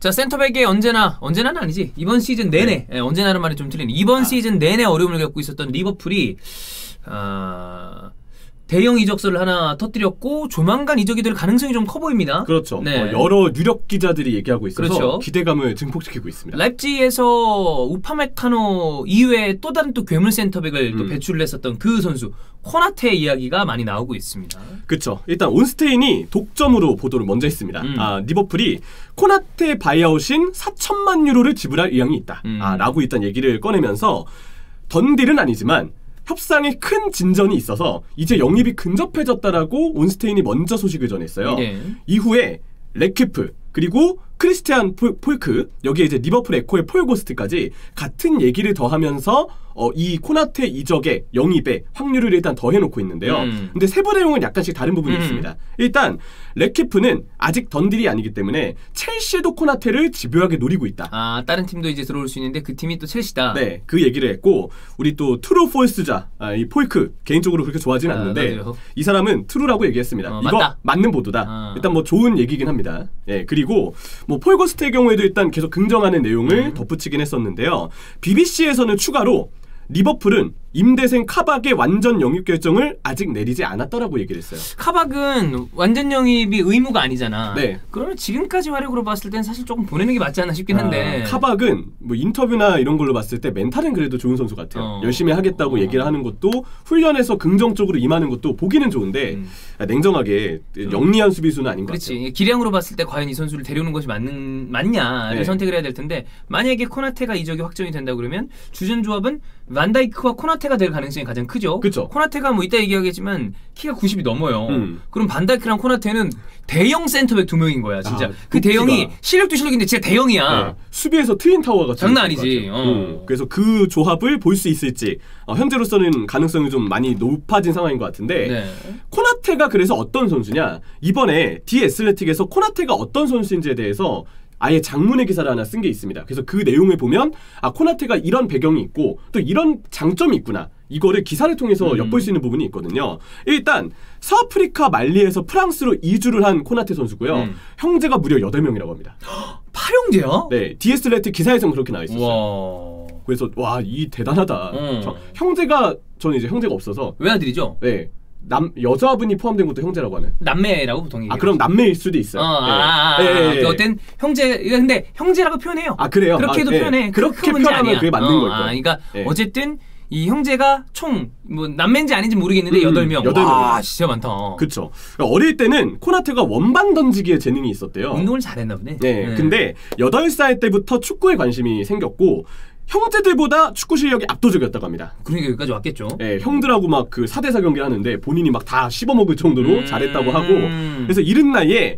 자, 센터백이 언제나는 아니지. 이번 시즌 내내, 네. 언제나는 말이 좀 틀린. 이번 시즌 내내 어려움을 겪고 있었던 리버풀이 대형 이적설을 하나 터뜨렸고 조만간 이적이 될 가능성이 좀 커 보입니다. 그렇죠. 네. 여러 유력 기자들이 얘기하고 있어서 그렇죠. 기대감을 증폭시키고 있습니다. 라입지히에서 우파메카노 이외에 또 다른 또 괴물 센터백을 또 배출을 했었던 그 선수 코나테 이야기가 많이 나오고 있습니다. 그렇죠. 일단 온스테인이 독점으로 보도를 먼저 했습니다. 리버풀이 코나테 바이아웃인 4천만 유로를 지불할 의향이 있다. 라고 일단 얘기를 꺼내면서 던딜은 아니지만 협상에 큰 진전이 있어서 이제 영입이 근접해졌다라고 온스테인이 먼저 소식을 전했어요. 네. 이후에 레퀴프 그리고 크리스티안 폴크 여기에 이제 리버풀 에코의 폴 고스트까지 같은 얘기를 더하면서 이 코나테 이적의 영입의 확률을 일단 더해놓고 있는데요. 근데 세부 내용은 약간씩 다른 부분이 있습니다. 일단 레퀴프는 아직 던딜이 아니기 때문에 첼시도 코나테를 집요하게 노리고 있다. 다른 팀도 이제 들어올 수 있는데 그 팀이 또 첼시다. 네, 그 얘기를 했고 우리 또 트루 폴스자 이 폴크 개인적으로 그렇게 좋아하지는 않는데 이 사람은 트루라고 얘기했습니다. 이거 맞다. 맞는 보도다. 일단 뭐 좋은 얘기긴 합니다. 예, 그리고 뭐 폴 고스트의 경우에도 일단 계속 긍정하는 내용을 덧붙이긴 했었는데요. BBC에서는 추가로 리버풀은 임대생 카박의 완전 영입 결정을 아직 내리지 않았다라고 얘기를 했어요. 카박은 완전 영입이 의무가 아니잖아. 네. 그러면 지금까지 활약으로 봤을 땐 사실 조금 보내는 게 맞지 않나 싶긴 한데. 카박은 뭐 인터뷰나 이런 걸로 봤을 때 멘탈은 그래도 좋은 선수 같아요. 열심히 하겠다고 얘기를 하는 것도 훈련에서 긍정적으로 임하는 것도 보기는 좋은데 냉정하게 영리한 수비수는 아닌 것 같아요. 그렇지. 기량으로 봤을 때 과연 이 선수를 데려오는 것이 맞냐를 네. 선택을 해야 될 텐데 만약에 코나테가 이적이 확정이 된다 그러면 주전 조합은 반다이크와 코나테가 될 가능성이 가장 크죠. 그쵸. 코나테가 뭐 이따 얘기하겠지만 키가 90이 넘어요. 그럼 반다이크랑 코나테는 대형 센터백 두 명인 거야, 진짜. 그 대형이 실력도 실력인데 진짜 대형이야. 네. 수비에서 트윈타워가 장난 아니지. 그래서 그 조합을 볼 수 있을지 현재로서는 가능성이 좀 많이 높아진 상황인 것 같은데 네. 코나테가 그래서 어떤 선수냐? 이번에 디 애슬레틱에서 코나테가 어떤 선수인지에 대해서 아예 장문의 기사를 하나 쓴 게 있습니다. 그래서 그 내용을 보면 코나테가 이런 배경이 있고 또 이런 장점이 있구나. 이거를 기사를 통해서 엿볼 수 있는 부분이 있거든요. 일단 서아프리카 말리에서 프랑스로 이주를 한 코나테 선수고요. 형제가 무려 8명이라고 합니다. 8형제야? 네, 디 애슬레틱 기사에서는 그렇게 나와 있었어요. 와. 그래서 와, 이 대단하다. 저는 이제 형제가 없어서 외아들이죠? 네. 여자분이 포함된 것도 형제라고 하네. 남매라고 보통 얘기해요. 그럼 남매일 수도 있어요. 그 어떤 형제, 근데 형제라고 표현해요. 그래요? 그렇게도 표현해. 그렇게 표현하면 그게 맞는 거예요. 그러니까 어쨌든 이 형제가 총 뭐 남매인지 아닌지 모르겠는데 8명. 와, 진짜 많다. 그쵸. 어릴 때는 코나테가 원반 던지기에 재능이 있었대요. 운동을 잘했나 보네. 네. 근데 8살 때부터 축구에 관심이 생겼고 형제들보다 축구 실력이 압도적이었다고 합니다. 그러니까 여기까지 왔겠죠. 네, 형들하고 막 그 4대4 경기를 하는데 본인이 막 다 씹어먹을 정도로 잘했다고 하고 그래서 이른 나이에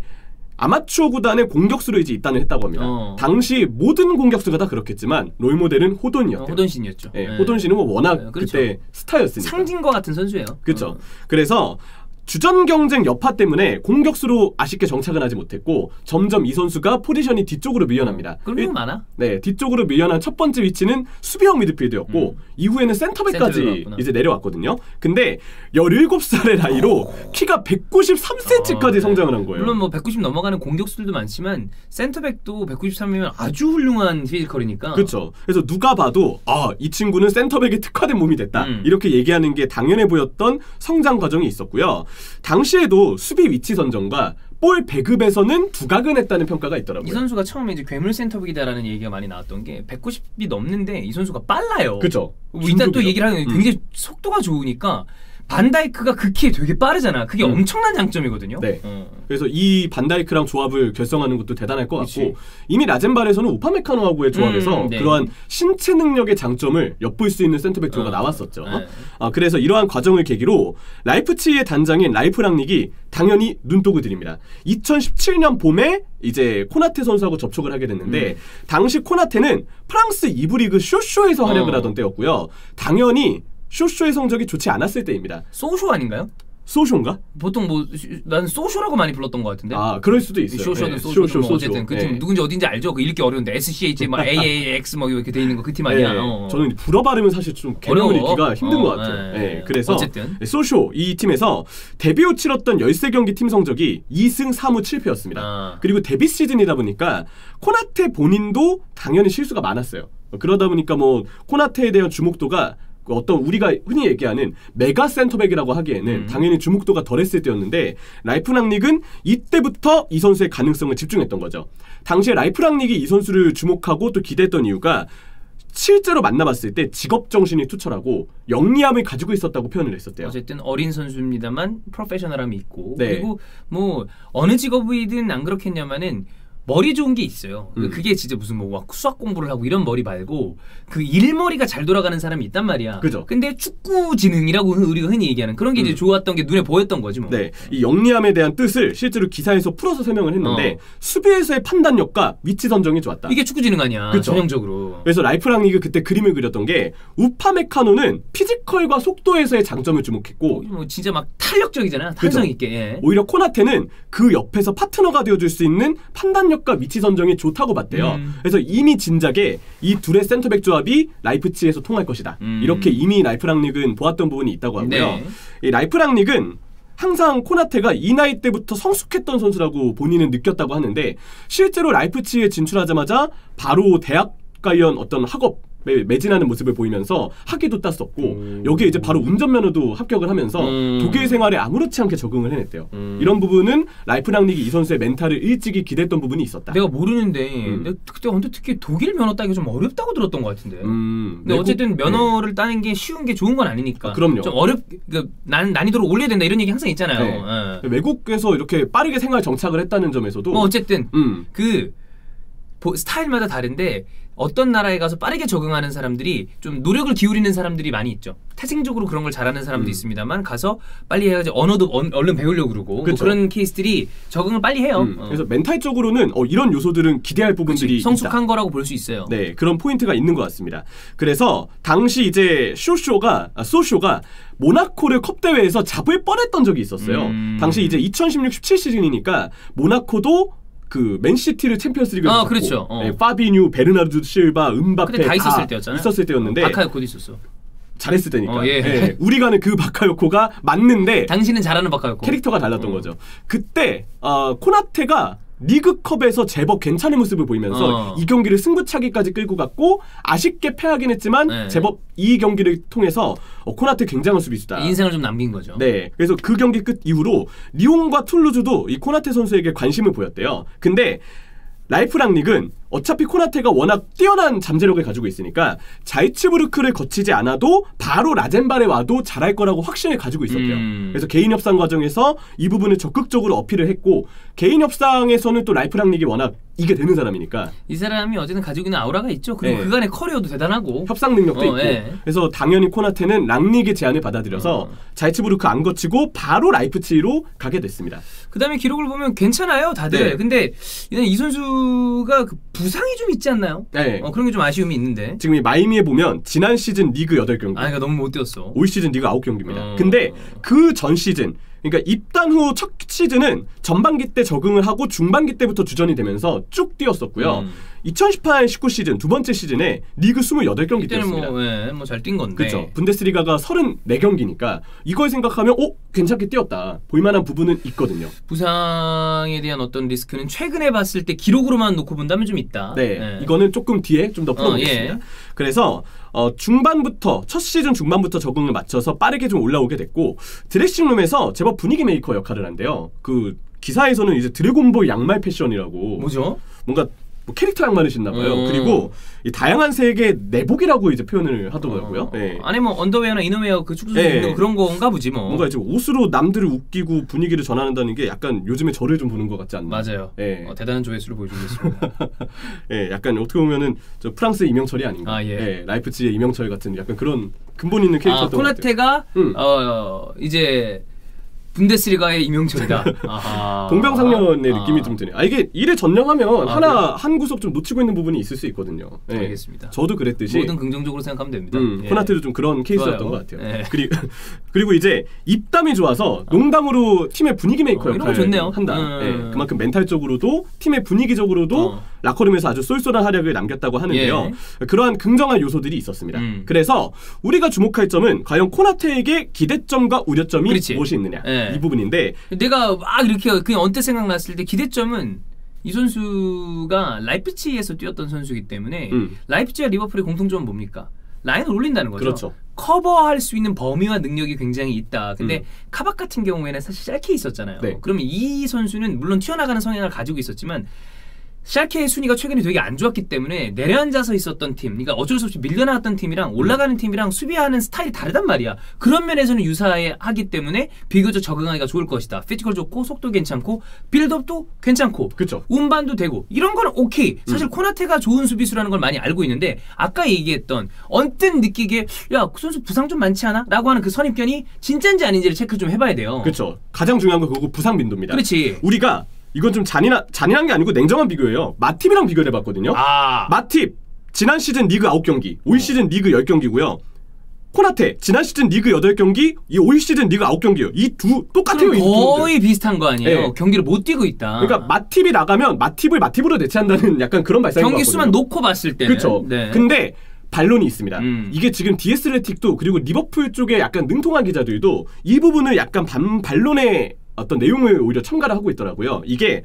아마추어 구단의 공격수로 이제 입단을 했다고 합니다. 당시 모든 공격수가 다 그렇겠지만 롤모델은 호돈이었대요. 호돈신이었죠. 네, 호돈신은 워낙 그렇죠. 그때 스타였으니까. 상징과 같은 선수예요. 그렇죠. 그래서 주전 경쟁 여파 때문에 공격수로 아쉽게 정착은 하지 못했고 점점 이 선수가 포지션이 뒤쪽으로 밀려납니다. 그런 게 많아? 네, 뒤쪽으로 밀려난 첫 번째 위치는 수비형 미드필드였고 이후에는 센터백까지 이제 내려왔거든요. 근데 17살의 나이로 키가 193cm까지 성장을 한 거예요. 물론 뭐 190 넘어가는 공격수들도 많지만 센터백도 193이면 아주 훌륭한 피지컬이니까. 그렇죠. 그래서 누가 봐도 이 친구는 센터백에 특화된 몸이 됐다. 이렇게 얘기하는 게 당연해 보였던 성장 과정이 있었고요. 당시에도 수비 위치 선정과 볼 배급에서는 두각은 했다는 평가가 있더라고요. 이 선수가 처음에 이제 괴물 센터백이다라는 얘기가 많이 나왔던 게 190이 넘는데 이 선수가 빨라요. 그렇죠. 이따 또 얘기를 하는 게 굉장히 속도가 좋으니까 반다이크가 그 키에 되게 빠르잖아. 그게 엄청난 장점이거든요. 네. 그래서 이 반다이크랑 조합을 결성하는 것도 대단할 것 같고 이미 라젠발에서는 우파메카노하고의 조합에서 그러한 신체 능력의 장점을 엿볼 수 있는 센터백 듀오가 나왔었죠. 그래서 이러한 과정을 계기로 라이프치히의 단장인 라이프 랑닉이 당연히 눈독을 들입니다. 2017년 봄에 이제 코나테 선수하고 접촉을 하게 됐는데 당시 코나테는 프랑스 2부 리그 쇼쇼에서 활약을 하던 때였고요. 당연히 쇼쇼의 성적이 좋지 않았을 때입니다. 소쇼 아닌가요? 소쇼인가? 보통 뭐 난 소쇼라고 많이 불렀던 것 같은데. 아 그럴 수도 있어요. 쇼쇼든 소쇼든 뭐 어쨌든 그 팀 누군지 어딘지 알죠? 그 읽기 어려운데 SCH 막 AAX 뭐 이렇게 돼 있는 그 팀 아니야. 저는 불어 발음은 사실 좀 개명을 읽기가 힘든 것 같아요. 그래서 어쨌든 소쇼 이 팀에서 데뷔 후 치렀던 13경기 팀 성적이 2승 3무 7패였습니다. 그리고 데뷔 시즌이다 보니까 코나테 본인도 당연히 실수가 많았어요. 그러다 보니까 뭐 코나테에 대한 주목도가 어떤 우리가 흔히 얘기하는 메가 센터백이라고 하기에는 당연히 주목도가 덜했을 때였는데 라이프 랑닉은 이때부터 이 선수의 가능성을 집중했던 거죠. 당시에 라이프 랑닉이 이 선수를 주목하고 또 기대했던 이유가 실제로 만나봤을 때 직업정신이 투철하고 영리함을 가지고 있었다고 표현을 했었대요. 어쨌든 어린 선수입니다만 프로페셔널함이 있고 그리고 뭐 어느 직업이든 안 그렇겠냐마는 머리 좋은 게 있어요. 그게 진짜 무슨 뭐 수학 공부를 하고 이런 머리 말고 그 일머리가 잘 돌아가는 사람이 있단 말이야. 그죠. 근데 축구 지능이라고 우리가 흔히 얘기하는 그런 게 이제 좋았던 게 눈에 보였던 거지 뭐. 네, 이 영리함에 대한 뜻을 실제로 기사에서 풀어서 설명을 했는데 수비에서의 판단력과 위치 선정이 좋았다. 이게 축구 지능 아니야. 그쵸? 전형적으로. 그래서 라이프 랑닉이 그때 그림을 그렸던 게 우파메카노는 피지컬과 속도에서의 장점을 주목했고 뭐 진짜 막 탄력적이잖아. 탄성 있게. 예. 오히려 코나테는 그 옆에서 파트너가 되어줄 수 있는 판단력 과 위치 선정이 좋다고 봤대요. 그래서 이미 진작에 이 둘의 센터백 조합이 라이프치히에서 통할 것이다. 이렇게 이미 라이프 랑닉은 보았던 부분이 있다고 하고요. 이 라이프 랑닉은 항상 코나테가 이 나이 때부터 성숙했던 선수라고 본인은 느꼈다고 하는데 실제로 라이프치히에 진출하자마자 바로 대학 관련 어떤 학업 매진하는 모습을 보이면서 학위도 땄었고 여기에 이제 바로 운전면허도 합격을 하면서 독일 생활에 아무렇지 않게 적응을 해냈대요. 이런 부분은 라이프 랑닉이 이 선수의 멘탈을 일찍이 기대했던 부분이 있었다. 내가 모르는데 내가 그때 언제 특히 독일 면허 따기가 좀 어렵다고 들었던 것 같은데. 근데 어쨌든 면허를 따는 게 쉬운 게 좋은 건 아니니까. 그럼요. 좀 그러니까 난이도를 올려야 된다 이런 얘기 항상 있잖아요. 외국에서 이렇게 빠르게 생활 정착을 했다는 점에서도 뭐 어쨌든 그 스타일마다 다른데 어떤 나라에 가서 빠르게 적응하는 사람들이 좀 노력을 기울이는 사람들이 많이 있죠. 태생적으로 그런 걸 잘하는 사람도 있습니다만 가서 빨리 해가지고 언어도 얼른 배우려고 그러고 뭐 그런 케이스들이 적응을 빨리 해요. 그래서 멘탈적으로는 이런 요소들은 기대할 부분들이 성숙한 있다. 거라고 볼 수 있어요. 네, 그런 포인트가 있는 것 같습니다. 그래서 당시 이제 소쇼가 모나코를 컵 대회에서 잡을 뻔했던 적이 있었어요. 당시 이제 2016-17 시즌이니까 모나코도 그 맨시티를 챔피언스리그에서 잡고 그렇죠. 파비뉴, 베르나르도 실바, 음바페 다 있었을 때였잖아요. 있었을 때였는데 바카요코도 있었어. 잘했을 때니까. 우리가 아는 그 바카요코가 맞는데 당신은 잘하는 바카요코. 캐릭터가 달랐던 거죠. 그때 코나테가 리그컵에서 제법 괜찮은 모습을 보이면서 이 경기를 승부차기까지 끌고 갔고 아쉽게 패하긴 했지만 제법 이 경기를 통해서 코나테 굉장한 수비수다. 인생을 좀 남긴 거죠. 네, 그래서 그 경기 끝 이후로 리옹과 툴루즈도 이 코나테 선수에게 관심을 보였대요. 근데 라이프 랑닉은 어차피 코나테가 워낙 뛰어난 잠재력을 가지고 있으니까 자이츠부르크를 거치지 않아도 바로 라젠발에 와도 잘할 거라고 확신을 가지고 있었대요. 그래서 개인 협상 과정에서 이 부분을 적극적으로 어필을 했고 개인 협상에서는 또 라이프 랑닉이 워낙 이게 되는 사람이니까 이 사람이 어쨌든 가지고 있는 아우라가 있죠. 그리고 그간의 커리어도 대단하고 협상 능력도 있고 그래서 당연히 코나테는 랑닉의 제안을 받아들여서 자이츠부르크 안 거치고 바로 라이프치히로 가게 됐습니다. 그 다음에 기록을 보면 괜찮아요 다들. 근데 이 선수가 그 부상이 좀 있지 않나요? 그런 게 좀 아쉬움이 있는데 지금 이 마이미에 보면 지난 시즌 리그 8경기 그러니까 너무 못 뛰었어. 올 시즌 리그 9경기입니다. 근데 그 전 시즌 그러니까 입단 후 첫 시즌은 전반기 때 적응을 하고 중반기 때부터 주전이 되면서 쭉 뛰었었고요. 2018-19 시즌 두 번째 시즌에 리그 28경기 뛰었습니다. 뭐 잘 뛴 건데. 그렇죠. 분데스리가가 34경기니까 이걸 생각하면 괜찮게 뛰었다. 볼만한 부분은 있거든요. 부상에 대한 어떤 리스크는 최근에 봤을 때 기록으로만 놓고 본다면 좀 있다. 이거는 조금 뒤에 좀 더 풀어보겠습니다. 그래서 중반부터 첫 시즌 중반부터 적응을 맞춰서 빠르게 좀 올라오게 됐고 드레싱룸에서 제법 분위기 메이커 역할을 한대요. 그 기사에서는 이제 드래곤볼 양말 패션이라고 뭐죠? 뭔가 캐릭터 양말을 신나봐요. 그리고 이 다양한 색의 내복이라고 이제 표현을 하더라고요. 안에 뭐 언더웨어나 이너웨어 그 축구 선수 그런 건가 보지 뭐. 뭔가 이제 옷으로 남들을 웃기고 분위기를 전환한다는 게 약간 요즘에 저를 좀 보는 것 같지 않나. 맞아요. 대단한 조회수를 보여주고 있습니다. 약간 어떻게 보면은 저 프랑스의 이명철이 아닌가. 라이프치히의 이명철 같은 약간 그런 근본 있는 캐릭터였던 것 같아요. 코나테가 이제 분데스리가의 이명철이다. 동병상련의 느낌이 좀 드네요. 이게 일에 전념하면 한 구석 좀 놓치고 있는 부분이 있을 수 있거든요. 네. 알겠습니다. 저도 그랬듯이 모든 긍정적으로 생각하면 됩니다. 코나테도 좀 그런 케이스였던 좋아요. 것 같아요. 예. 그리고 이제 입담이 좋아서 농담으로 팀의 분위기 메이커 역할을 한다. 그만큼 멘탈적으로도 팀의 분위기적으로도 라커룸에서 아주 쏠쏠한 활약을 남겼다고 하는데요. 그러한 긍정한 요소들이 있었습니다. 그래서 우리가 주목할 점은 과연 코나테에게 기대점과 우려점이 무엇이 있느냐 이 부분인데, 내가 막 이렇게 그냥 언뜻 생각났을 때 기대점은 이 선수가 라이프치히에서 뛰었던 선수이기 때문에 라이프치히와 리버풀의 공통점은 뭡니까? 라인을 올린다는 거죠. 그렇죠. 커버할 수 있는 범위와 능력이 굉장히 있다. 근데 카박 같은 경우에는 사실 샬케에 있었잖아요. 그러면 이 선수는 물론 튀어나가는 성향을 가지고 있었지만 샬케의 순위가 최근에 되게 안 좋았기 때문에 내려앉아서 있었던 팀, 그러니까 어쩔 수 없이 밀려나왔던 팀이랑 올라가는 팀이랑 수비하는 스타일이 다르단 말이야. 그런 면에서는 유사하기 때문에 비교적 적응하기가 좋을 것이다. 피지컬 좋고 속도 괜찮고 빌드업도 괜찮고 그쵸. 운반도 되고 이런 거는 오케이. 사실 코나테가 좋은 수비수라는 걸 많이 알고 있는데 아까 얘기했던 언뜻 느끼기에 야, 그 선수 부상 좀 많지 않아? 라고 하는 그 선입견이 진짜인지 아닌지를 체크 좀 해봐야 돼요. 그렇죠. 가장 중요한 건 그거고 부상 빈도입니다. 그렇지. 우리가 이건 좀 잔인한 게 아니고 냉정한 비교예요. 마팁이랑 비교를 해봤거든요. 마팁 지난 시즌 리그 9경기, 올 시즌 리그 10경기고요. 코나테 지난 시즌 리그 8경기, 이 올 시즌 리그 9경기요. 이 두 똑같아요. 거의 비슷한 거 아니에요? 경기를 못 뛰고 있다. 그러니까 마팁이 나가면 마팁을 마팁으로 대체한다는 약간 그런 발상인 것 같거든요. 경기 수만 놓고 봤을 때는. 그렇죠. 근데 반론이 있습니다. 이게 지금 디에스레틱도 그리고 리버풀 쪽에 약간 능통한 기자들도 이 부분을 약간 반론의 어떤 내용을 오히려 첨가를 하고 있더라고요. 이게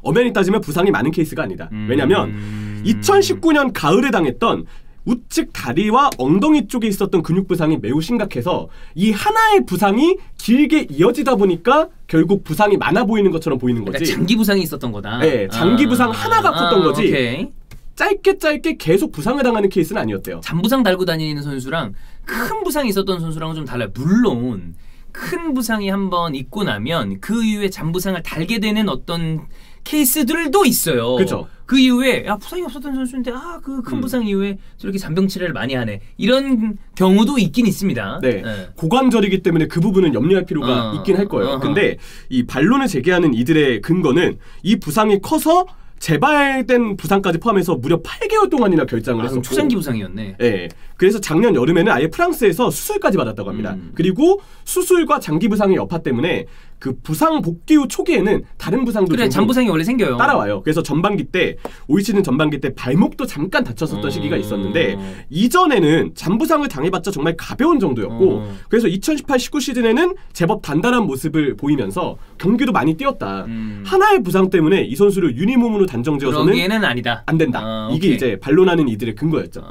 엄연히 따지면 부상이 많은 케이스가 아니다. 왜냐면 2019년 가을에 당했던 우측 다리와 엉덩이 쪽에 있었던 근육 부상이 매우 심각해서 이 하나의 부상이 길게 이어지다 보니까 결국 부상이 많아 보이는 것처럼 보이는 거지. 그러니까 장기 부상이 있었던 거다. 네, 장기 부상 하나가 컸던 거지. 오케이. 짧게 계속 부상을 당하는 케이스는 아니었대요. 잔부상 달고 다니는 선수랑 큰 부상이 있었던 선수랑은 좀 달라요. 물론 큰 부상이 한번 있고 나면 그 이후에 잔부상을 달게 되는 어떤 케이스들도 있어요. 그렇죠. 그 이후에 야 부상이 없었던 선수인데 그 큰 부상 이후에 저렇게 잔병 치레를 많이 하네. 이런 경우도 있긴 있습니다. 네. 고관절이기 때문에 그 부분은 염려할 필요가 있긴 할 거예요. 근데 이 반론을 제기하는 이들의 근거는 이 부상이 커서 재발된 부상까지 포함해서 무려 8개월 동안이나 결장을 했었고 초장기 부상이었네. 네. 그래서 작년 여름에는 아예 프랑스에서 수술까지 받았다고 합니다. 그리고 수술과 장기 부상의 여파 때문에 그 부상 복귀 후 초기에는 다른 부상도 잔부상이 원래 생겨요. 따라와요. 그래서 전반기 때 올 시즌 전반기 때 발목도 잠깐 다쳤었던 시기가 있었는데 이전에는 잔부상을 당해봤자 정말 가벼운 정도였고 그래서 2018-19 시즌에는 제법 단단한 모습을 보이면서 경기도 많이 뛰었다. 하나의 부상 때문에 이 선수를 유니몸으로 단정지어서는 그러기에는 아니다. 안 된다. 이게 이제 반론하는 이들의 근거였죠.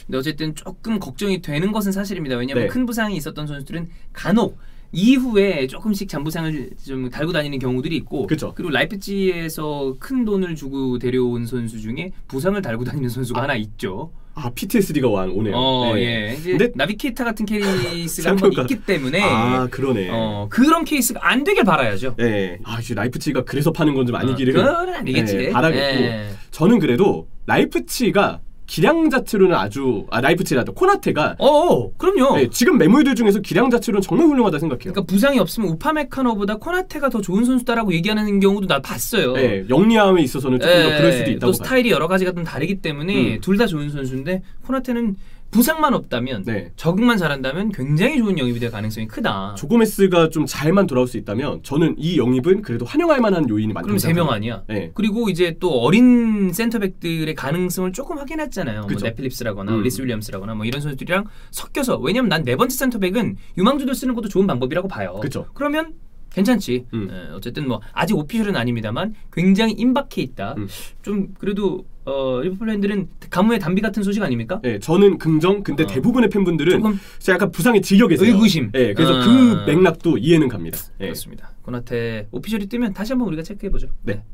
근데 어쨌든 조금 걱정이 되는 것은 사실입니다. 왜냐하면 큰 부상이 있었던 선수들은 간혹 이후에 조금씩 잔부상을 좀 달고 다니는 경우들이 있고 그쵸. 그리고 라이프치히에서 큰 돈을 주고 데려온 선수 중에 부상을 달고 다니는 선수가 하나 있죠. PTSD가 오네요. 예. 근데 나비케이타 같은 케이스가 한번 있기 때문에 그러네. 그런 케이스가 안 되길 바라야죠. 네. 이제 라이프치히가 그래서 파는 건 좀 아니기를. 그건 아니겠지. 바라겠고. 저는 그래도 라이프치히가 기량 자체로는 라이프치히라도 코나테가 그럼요. 네, 지금 매물들 중에서 기량 자체로는 정말 훌륭하다 생각해요. 그러니까 부상이 없으면 우파메카노보다 코나테가 더 좋은 선수다라고 얘기하는 경우도 나 봤어요. 네, 영리함에 있어서는 조금 더 그럴 수도 있다고 또 스타일이 여러 가지가 좀 다르기 때문에 둘 다 좋은 선수인데 코나테는 부상만 없다면 적응만 잘한다면 굉장히 좋은 영입이 될 가능성이 크다. 조고메스가 좀 잘만 돌아올 수 있다면 저는 이 영입은 그래도 환영할 만한 요인이 많다고 생각해요. 그럼 3명 아니야. 그리고 이제 또 어린 센터백들의 가능성을 조금 확인했잖아요. 뭐 네필립스라거나 리스 윌리엄스라거나 뭐 이런 선수들이랑 섞여서. 왜냐면 난 네 번째 센터백은 유망주들 쓰는 것도 좋은 방법이라고 봐요. 그러면 괜찮지. 어쨌든 뭐 아직 오피셜은 아닙니다만 굉장히 임박해 있다. 좀 그래도 리버풀 팬들은 가뭄의 단비 같은 소식 아닙니까? 네, 저는 긍정. 근데 대부분의 팬분들은 약간 부상에 질려 계세요. 의구심. 네, 그래서 그 맥락도 이해는 갑니다. 그렇습니다. 코나테 오피셜이 뜨면 다시 한번 우리가 체크해 보죠. 네.